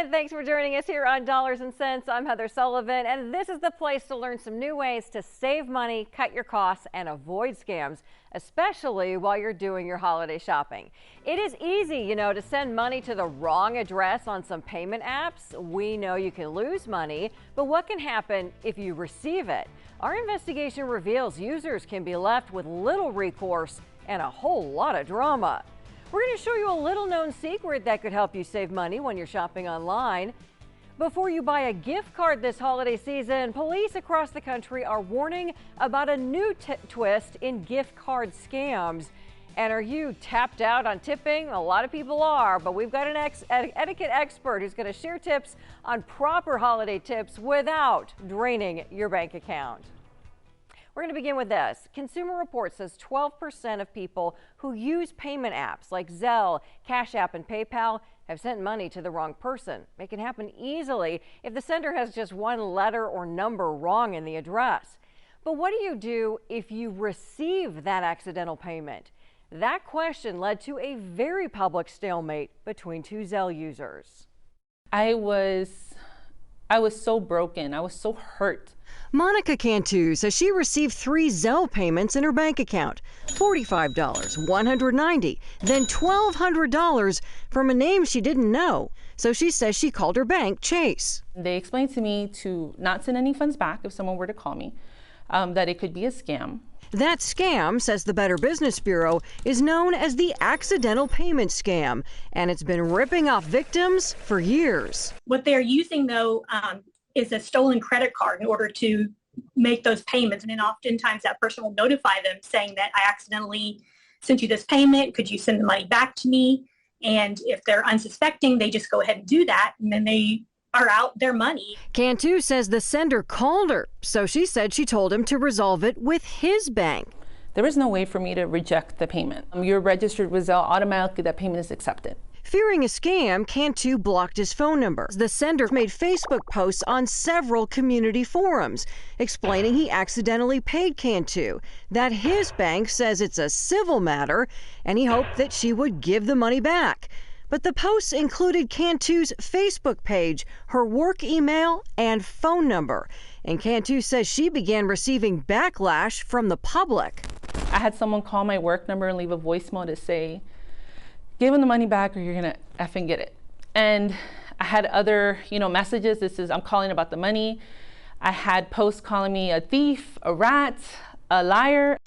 And thanks for joining us here on Dollars and Cents. I'm Heather Sullivan, and this is the place to learn some new ways to save money, cut your costs, and avoid scams, especially while you're doing your holiday shopping. It is easy, to send money to the wrong address on some payment apps. We know you can lose money, but what can happen if you receive it? Our investigation reveals users can be left with little recourse and a whole lot of drama. We're going to show you a little known secret that could help you save money when you're shopping online. Before you buy a gift card this holiday season, police across the country are warning about a new twist in gift card scams. And are you tapped out on tipping? A lot of people are, but we've got an etiquette expert who's going to share tips on proper holiday tips without draining your bank account. We're going to begin with this. Consumer Reports says 12% of people who use payment apps like Zelle, Cash App, and PayPal have sent money to the wrong person. It can happen easily if the sender has just one letter or number wrong in the address. But what do you do if you receive that accidental payment? That question led to a very public stalemate between two Zelle users. I was so broken. I was so hurt. Monica Cantu says she received 3 Zelle payments in her bank account, $45, $190, then $1,200 from a name she didn't know. So she says she called her bank, Chase. They explained to me to not send any funds back if someone were to call me, that it could be a scam. That scam, says the Better Business Bureau, is known as the accidental payment scam, and it's been ripping off victims for years. What they're using, though, is a stolen credit card in order to make those payments. And then oftentimes that person will notify them saying that I accidentally sent you this payment. Could you send the money back to me? And if they're unsuspecting, they just go ahead and do that. And then they are out their money. Cantu says the sender called her, so she said she told him to resolve it with his bank. There is no way for me to reject the payment. You're registered with Zelle, automatically that payment is accepted. Fearing a scam, Cantu blocked his phone number. The sender made Facebook posts on several community forums explaining he accidentally paid Cantu, that his bank says it's a civil matter, and he hoped that she would give the money back. But the posts included Cantu's Facebook page, her work email, and phone number. And Cantu says she began receiving backlash from the public. I had someone call my work number and leave a voicemail to say, give him the money back or you're gonna effing get it. And I had other, messages. This is, I'm calling about the money. I had posts calling me a thief, a rat, a liar.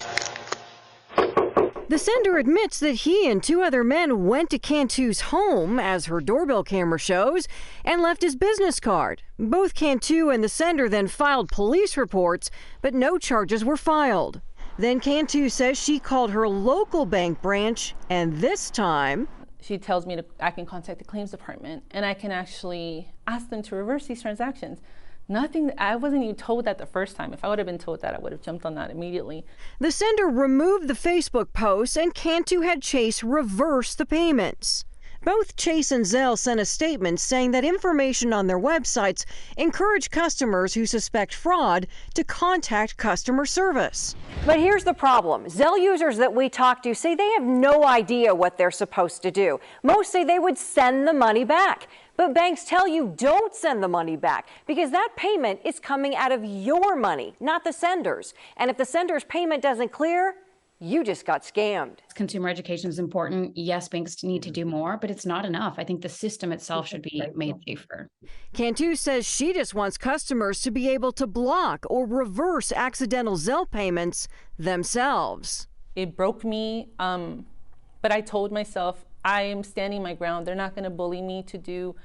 The sender admits that he and 2 other men went to Cantu's home, as her doorbell camera shows, and left his business card. Both Cantu and the sender then filed police reports, but no charges were filed. Then Cantu says she called her local bank branch, and this time she tells me I can contact the claims department and I can actually ask them to reverse these transactions. I wasn't even told that the first time. If I would have been told that, I would have jumped on that immediately. The sender removed the Facebook posts and Cantu had Chase reverse the payments. Both Chase and Zelle sent a statement saying that information on their websites encourage customers who suspect fraud to contact customer service. But here's the problem. Zelle users that we talk to say they have no idea what they're supposed to do. Most say they would send the money back. But banks tell you don't send the money back because that payment is coming out of your money, not the sender's. And if the sender's payment doesn't clear, you just got scammed. Consumer education is important. Yes, banks need to do more, but it's not enough. I think the system itself should be made safer. Cantu says she just wants customers to be able to block or reverse accidental Zelle payments themselves. It broke me, but I told myself I am standing my ground. They're not going to bully me to do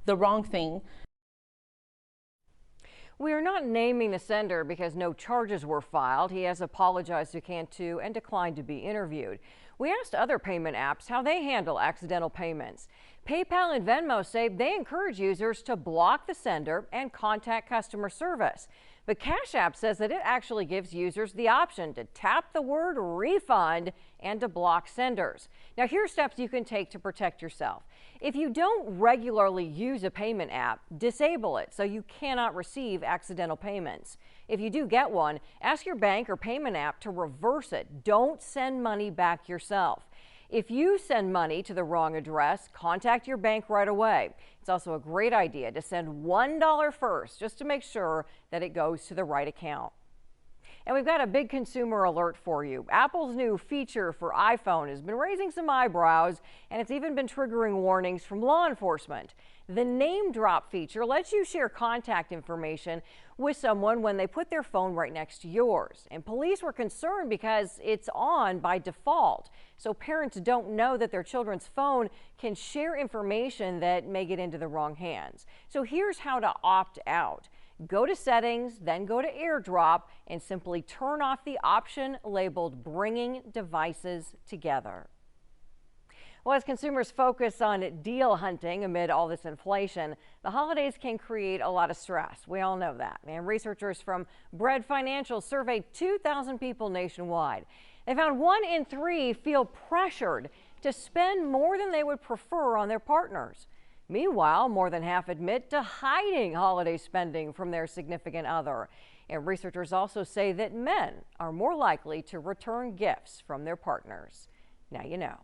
the wrong thing. We are not naming the sender because no charges were filed. He has apologized to Cantu and declined to be interviewed. We asked other payment apps how they handle accidental payments. PayPal and Venmo say they encourage users to block the sender and contact customer service. But Cash App says that it actually gives users the option to tap the word refund and to block senders. Now, here are steps you can take to protect yourself. If you don't regularly use a payment app, disable it so you cannot receive accidental payments. If you do get one, ask your bank or payment app to reverse it. Don't send money back yourself. If you send money to the wrong address, contact your bank right away. It's also a great idea to send $1 first, just to make sure that it goes to the right account. And we've got a big consumer alert for you. Apple's new feature for iPhone has been raising some eyebrows, and it's even been triggering warnings from law enforcement. The name drop feature lets you share contact information with someone when they put their phone right next to yours. And police were concerned because it's on by default, so parents don't know that their children's phone can share information that may get into the wrong hands. So here's how to opt out. Go to settings, then go to AirDrop and simply turn off the option labeled bringing devices together. Well, as consumers focus on deal hunting amid all this inflation, the holidays can create a lot of stress. We all know that. And researchers from Bread Financial surveyed 2,000 people nationwide. They found 1 in 3 feel pressured to spend more than they would prefer on their partners. Meanwhile, more than half admit to hiding holiday spending from their significant other. And researchers also say that men are more likely to return gifts from their partners. Now you know.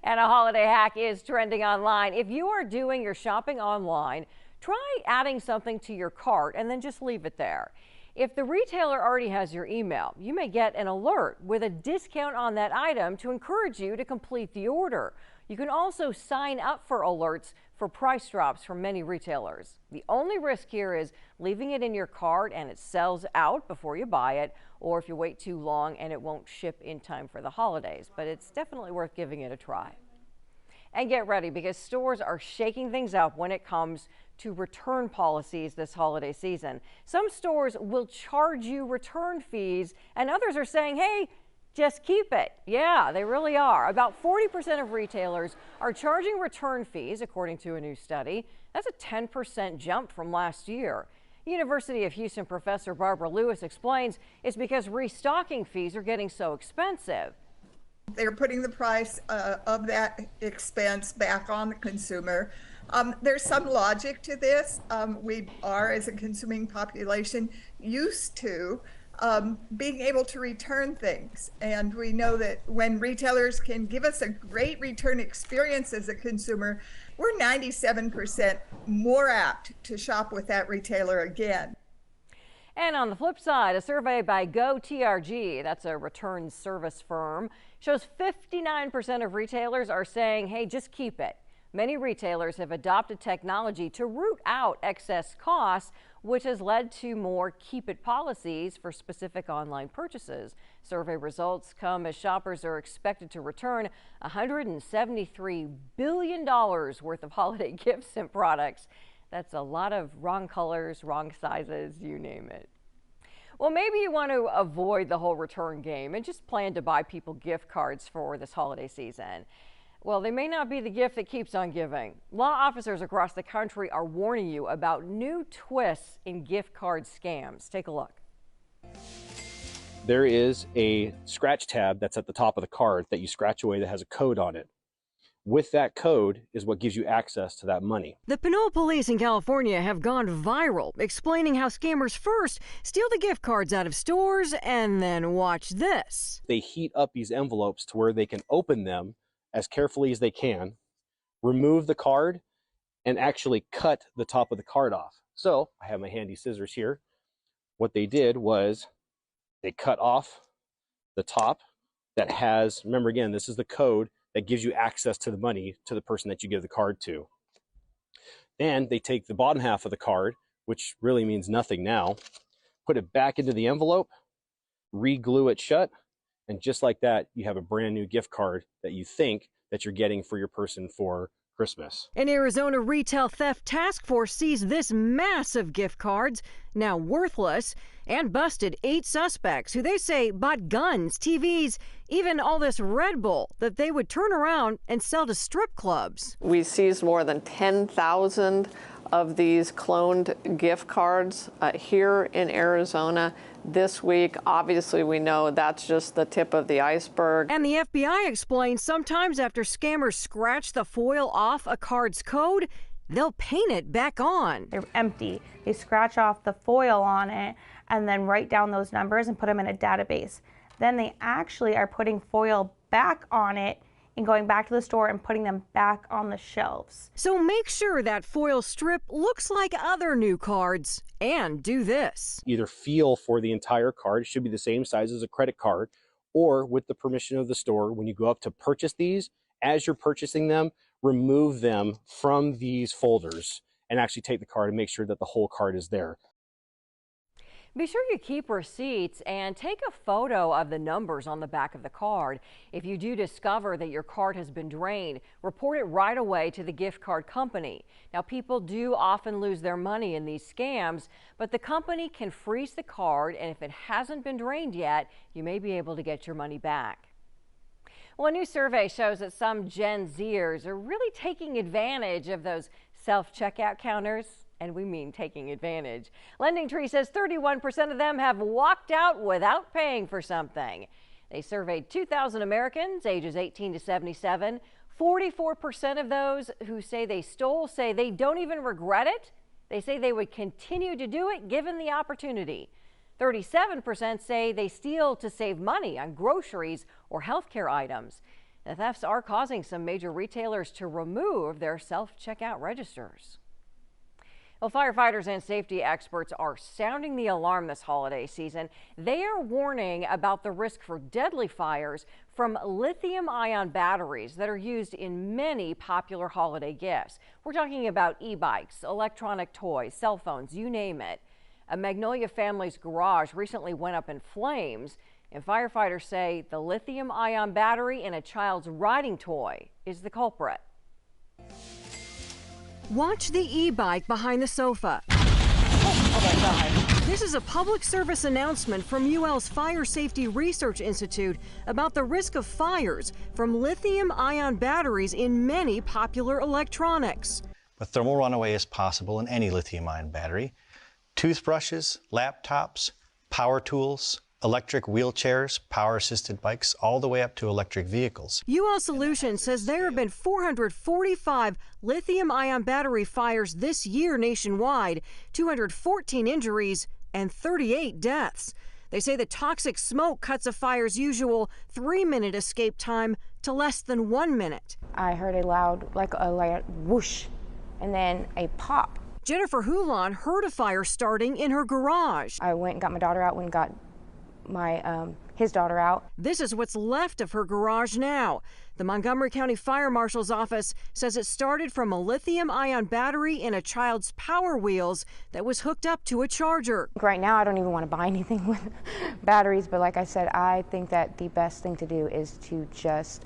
And a holiday hack is trending online. If you are doing your shopping online, try adding something to your cart and then just leave it there. If the retailer already has your email, you may get an alert with a discount on that item to encourage you to complete the order. You can also sign up for alerts for price drops from many retailers. The only risk here is leaving it in your cart and it sells out before you buy it, or if you wait too long and it won't ship in time for the holidays. But it's definitely worth giving it a try. And get ready, because stores are shaking things up when it comes to return policies this holiday season. Some stores will charge you return fees, and others are saying, hey, just keep it. Yeah, they really are. About 40% of retailers are charging return fees, according to a new study. That's a 10% jump from last year. University of Houston professor Barbara Lewis explains it's because restocking fees are getting so expensive. They're putting the price of that expense back on the consumer. There's some logic to this. We are, as a consuming population, used to being able to return things. And we know that when retailers can give us a great return experience as a consumer, we're 97% more apt to shop with that retailer again. And on the flip side, a survey by GoTRG, that's a return service firm, shows 59% of retailers are saying, hey, just keep it. Many retailers have adopted technology to root out excess costs, which has led to more keep it policies for specific online purchases. Survey results come as shoppers are expected to return $173 billion worth of holiday gifts and products. That's a lot of wrong colors, wrong sizes, you name it. Well, maybe you want to avoid the whole return game and just plan to buy people gift cards for this holiday season. Well, they may not be the gift that keeps on giving. Law officers across the country are warning you about new twists in gift card scams. Take a look. There is a scratch tab that's at the top of the card that you scratch away that has a code on it. With that code is what gives you access to that money. The Pinole police in California have gone viral, explaining how scammers first steal the gift cards out of stores and then watch this. They heat up these envelopes to where they can open them as carefully as they can, remove the card, and actually cut the top of the card off. So I have my handy scissors here. What they did was they cut off the top that has, remember again, this is the code that gives you access to the money to the person that you give the card to. Then they take the bottom half of the card, which really means nothing now, put it back into the envelope, re-glue it shut, and just like that, you have a brand new gift card that you think that you're getting for your person for Christmas. An Arizona retail theft task force seized this mass of gift cards, now worthless, and busted 8 suspects who they say bought guns, TVs, even all this Red Bull that they would turn around and sell to strip clubs. We seized more than 10,000 of these cloned gift cards here in Arizona this week. Obviously, we know that's just the tip of the iceberg. And the FBI explains sometimes after scammers scratch the foil off a card's code, they'll paint it back on. They're empty. They scratch off the foil on it and then write down those numbers and put them in a database. Then they actually are putting foil back on it and going back to the store and putting them back on the shelves. So make sure that foil strip looks like other new cards and do this. Either feel for the entire card, it should be the same size as a credit card, or with the permission of the store, when you go up to purchase these, as you're purchasing them, remove them from these folders and actually take the card and make sure that the whole card is there. Be sure you keep receipts and take a photo of the numbers on the back of the card. If you do discover that your card has been drained, report it right away to the gift card company. Now, people do often lose their money in these scams, but the company can freeze the card, and if it hasn't been drained yet, you may be able to get your money back. Well, a new survey shows that some Gen Zers are really taking advantage of those self-checkout counters. And we mean taking advantage. LendingTree says 31% of them have walked out without paying for something. They surveyed 2,000 Americans ages 18 to 77. 44% of those who say they stole say they don't even regret it. They say they would continue to do it given the opportunity. 37% say they steal to save money on groceries or healthcare items. The thefts are causing some major retailers to remove their self-checkout registers. Well, firefighters and safety experts are sounding the alarm this holiday season. They are warning about the risk for deadly fires from lithium-ion batteries that are used in many popular holiday gifts. We're talking about e-bikes, electronic toys, cell phones, you name it. A Magnolia family's garage recently went up in flames, and firefighters say the lithium-ion battery in a child's riding toy is the culprit. Watch the e-bike behind the sofa. Oh my God. This is a public service announcement from UL's Fire Safety Research Institute about the risk of fires from lithium-ion batteries in many popular electronics. A thermal runaway is possible in any lithium-ion battery. Toothbrushes, laptops, power tools, electric wheelchairs, power-assisted bikes, all the way up to electric vehicles. UL Solutions says there have been 445 lithium-ion battery fires this year nationwide, 214 injuries, and 38 deaths. They say the toxic smoke cuts a fire's usual 3-minute escape time to less than 1 minute. I heard a loud, like a whoosh, and then a pop. Jennifer Hulon heard a fire starting in her garage. I went and got my daughter out, went and got his daughter out. This is what's left of her garage now. The Montgomery County Fire Marshal's office says it started from a lithium-ion battery in a child's Power Wheels that was hooked up to a charger. Right now, I don't even want to buy anything with batteries, but like I said, I think that the best thing to do is to just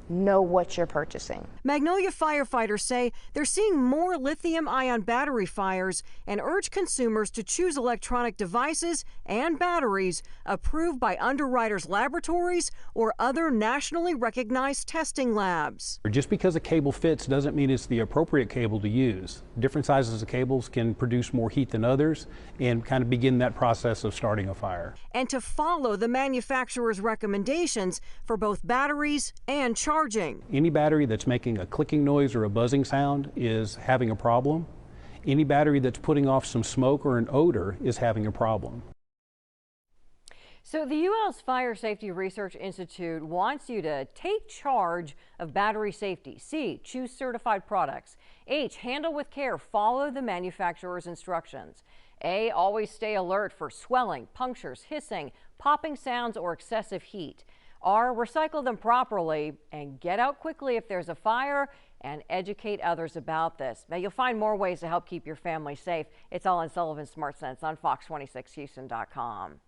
know what you're purchasing. Magnolia firefighters say they're seeing more lithium-ion battery fires and urge consumers to choose electronic devices and batteries approved by Underwriters Laboratories or other nationally recognized testing labs. Just because a cable fits doesn't mean it's the appropriate cable to use. Different sizes of cables can produce more heat than others and kind of begin that process of starting a fire. And to follow the manufacturer's recommendations for both batteries and charging. Any battery that's making a clicking noise or a buzzing sound is having a problem. Any battery that's putting off some smoke or an odor is having a problem. So the UL's Fire Safety Research Institute wants you to take charge of battery safety. C, choose certified products. H, handle with care, follow the manufacturer's instructions. A, always stay alert for swelling, punctures, hissing, popping sounds, or excessive heat. R, recycle them properly and get out quickly if there's a fire and educate others about this. Now, you'll find more ways to help keep your family safe. It's all in Sullivan Smart Sense on Fox26Houston.com.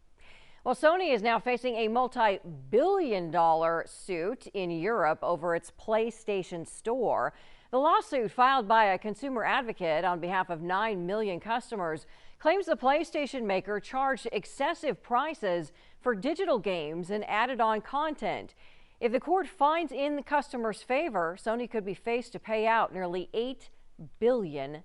Well, Sony is now facing a multi-billion-dollar suit in Europe over its PlayStation Store. The lawsuit, filed by a consumer advocate on behalf of 9 million customers, claims the PlayStation maker charged excessive prices for digital games and added on content. If the court finds in the customer's favor, Sony could be faced to pay out nearly $8 billion.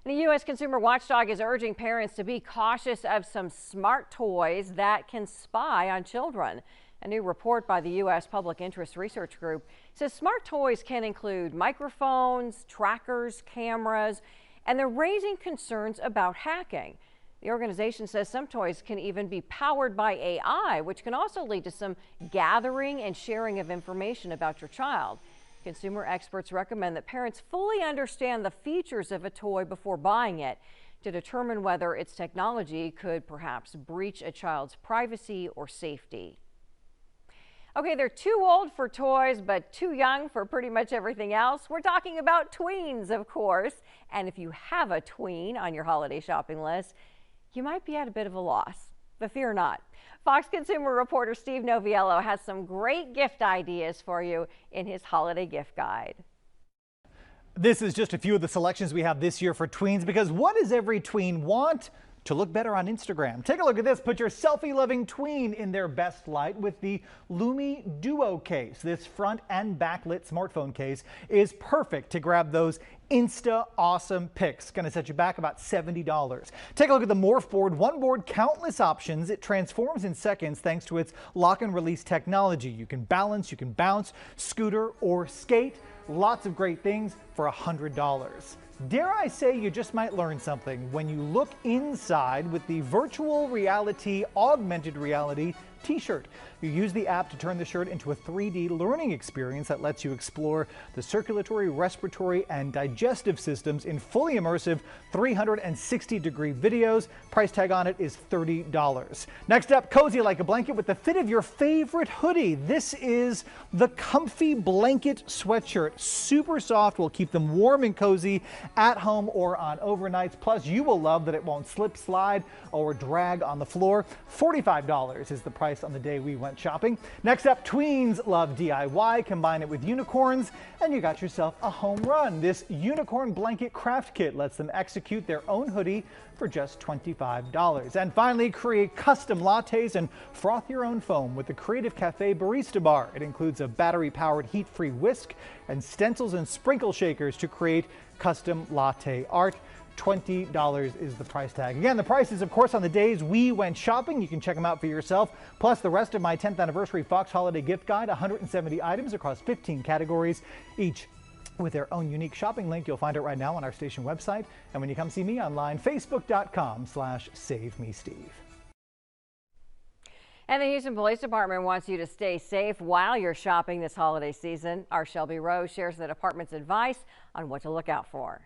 The U.S. Consumer Watchdog is urging parents to be cautious of some smart toys that can spy on children. A new report by the U.S. Public Interest Research Group says smart toys can include microphones, trackers, cameras, and they're raising concerns about hacking. The organization says some toys can even be powered by AI, which can also lead to some gathering and sharing of information about your child. Consumer experts recommend that parents fully understand the features of a toy before buying it to determine whether its technology could perhaps breach a child's privacy or safety. Okay, they're too old for toys, but too young for pretty much everything else. We're talking about tweens, of course. And if you have a tween on your holiday shopping list, you might be at a bit of a loss, but fear not. Fox Consumer reporter Steve Novello has some great gift ideas for you in his holiday gift guide. This is just a few of the selections we have this year for tweens, because what does every tween want? To look better on Instagram. Take a look at this. Put your selfie-loving tween in their best light with the Lumi Duo case. This front and backlit smartphone case is perfect to grab those Insta awesome pics. Going to set you back about $70. Take a look at the Morph board. One board, countless options. It transforms in seconds thanks to its lock and release technology. You can balance, you can bounce, scooter, or skate. Lots of great things for $100. Dare I say you just might learn something when you look inside with the virtual reality, augmented reality t-shirt. You use the app to turn the shirt into a 3D learning experience that lets you explore the circulatory, respiratory, and digestive systems in fully immersive 360-degree videos. Price tag on it is $30. Next up, cozy like a blanket with the fit of your favorite hoodie. This is the Comfy Blanket Sweatshirt. Super soft, will keep them warm and cozy at home or on overnights. Plus, you will love that it won't slip, slide, or drag on the floor. $45 is the price on the day we went shopping. Next up, tweens love DIY. Combine it with unicorns and you got yourself a home run. This unicorn blanket craft kit lets them execute their own hoodie for just $25. And finally, create custom lattes and froth your own foam with the Creative Cafe Barista Bar. It includes a battery-powered heat-free whisk and stencils and sprinkle shakers to create custom latte art. $20 is the price tag. Again, the prices, of course, on the days we went shopping. You can check them out for yourself. Plus, the rest of my 10th anniversary Fox Holiday Gift Guide, 170 items across 15 categories, each with their own unique shopping link. You'll find it right now on our station website. And when you come see me online, facebook.com/SaveMeSteve. And the Houston Police Department wants you to stay safe while you're shopping this holiday season. Our Shelby Rose shares the department's advice on what to look out for.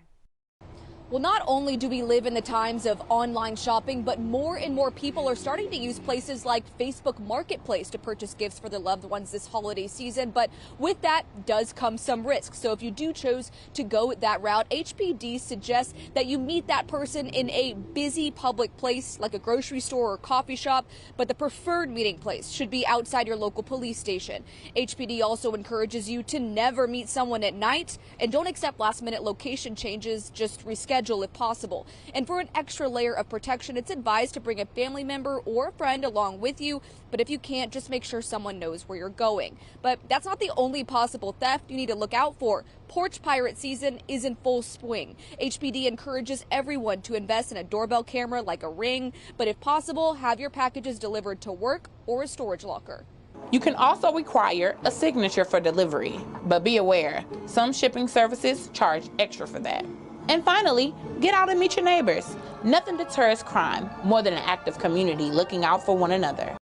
Well, not only do we live in the times of online shopping, but more and more people are starting to use places like Facebook Marketplace to purchase gifts for their loved ones this holiday season. But with that does come some risk. So if you do choose to go that route, HPD suggests that you meet that person in a busy public place like a grocery store or coffee shop. But the preferred meeting place should be outside your local police station. HPD also encourages you to never meet someone at night and don't accept last-minute location changes. Just reschedule if possible. And for an extra layer of protection, it's advised to bring a family member or a friend along with you. But if you can't, just make sure someone knows where you're going. But that's not the only possible theft you need to look out for. Porch pirate season is in full swing. HPD encourages everyone to invest in a doorbell camera like a Ring, but if possible, have your packages delivered to work or a storage locker. You can also require a signature for delivery, but be aware, some shipping services charge extra for that. And finally, get out and meet your neighbors. Nothing deters crime more than an active community looking out for one another.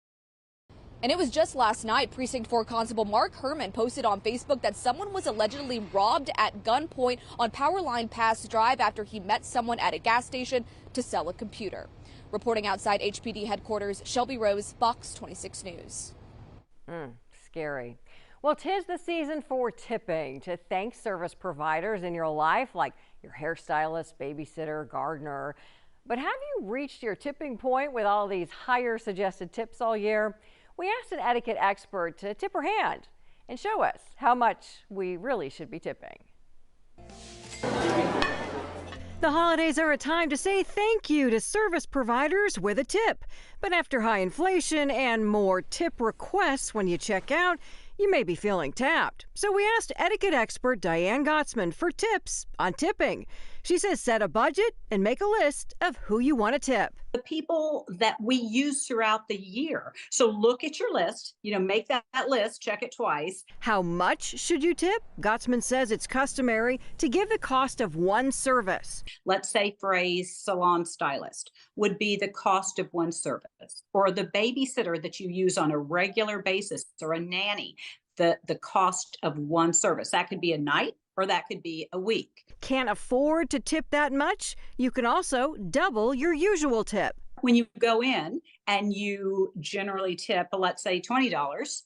And it was just last night, Precinct 4 Constable Mark Herman posted on Facebook that someone was allegedly robbed at gunpoint on Powerline Pass Drive after he met someone at a gas station to sell a computer. Reporting outside HPD headquarters, Shelby Rose, Fox 26 News. Scary. Well, 'tis the season for tipping, to thank service providers in your life like your hairstylist, babysitter, gardener. But have you reached your tipping point with all these higher suggested tips all year? We asked an etiquette expert to tip her hand and show us how much we really should be tipping. The holidays are a time to say thank you to service providers with a tip. But after high inflation and more tip requests when you check out, you may be feeling tapped. So we asked etiquette expert Diane Gottsman for tips on tipping. She says set a budget and make a list of who you want to tip. The people that we use throughout the year. So look at your list, make that list, check it twice. How much should you tip? Gottsman says it's customary to give the cost of one service. Let's say for a salon stylist would be the cost of one service, or the babysitter that you use on a regular basis, or a nanny, the cost of one service. That could be a night or that could be a week. Can't afford to tip that much? You can also double your usual tip. When you go in and you generally tip, let's say $20,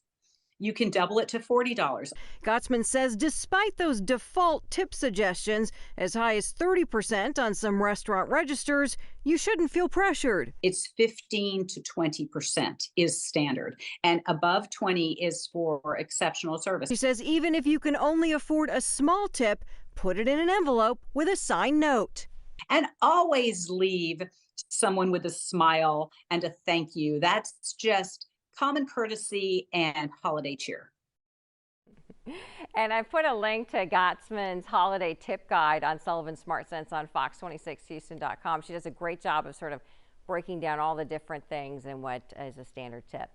you can double it to $40. Gottsman says despite those default tip suggestions, as high as 30% on some restaurant registers, you shouldn't feel pressured. It's 15 to 20% is standard, and above 20 is for exceptional service. She says even if you can only afford a small tip, put it in an envelope with a signed note. And always leave someone with a smile and a thank you. That's just common courtesy and holiday cheer. And I put a link to Gottsman's holiday tip guide on Sullivan Smart Sense on fox26houston.com. She does a great job of sort of breaking down all the different things and what is a standard tip.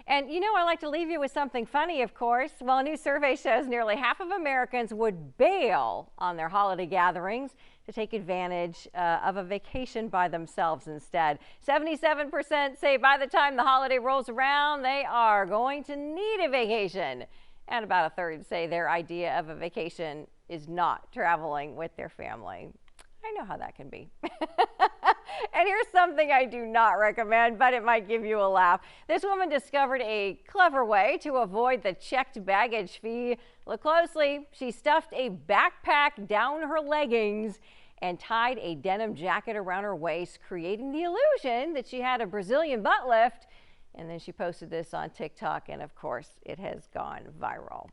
And I like to leave you with something funny, of course. Well, a new survey shows nearly half of Americans would bail on their holiday gatherings to take advantage of a vacation by themselves instead. 77% say by the time the holiday rolls around, they are going to need a vacation. And about a third say their idea of a vacation is not traveling with their family. I know how that can be. And here's something I do not recommend, but it might give you a laugh. This woman discovered a clever way to avoid the checked baggage fee. Look closely. She stuffed a backpack down her leggings and tied a denim jacket around her waist, creating the illusion that she had a Brazilian butt lift. And then she posted this on TikTok, and of course, it has gone viral.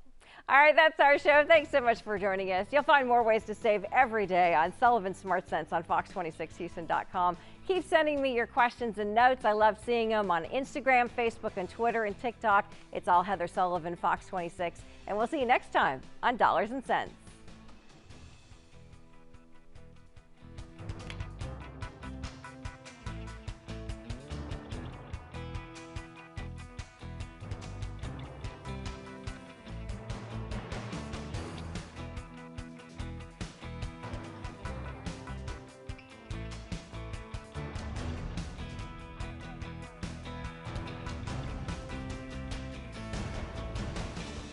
All right, that's our show. Thanks so much for joining us. You'll find more ways to save every day on Sullivan Smart Sense on fox26houston.com. Keep sending me your questions and notes. I love seeing them on Instagram, Facebook, and Twitter, and TikTok. It's all Heather Sullivan, Fox 26. And we'll see you next time on Dollars and Cents.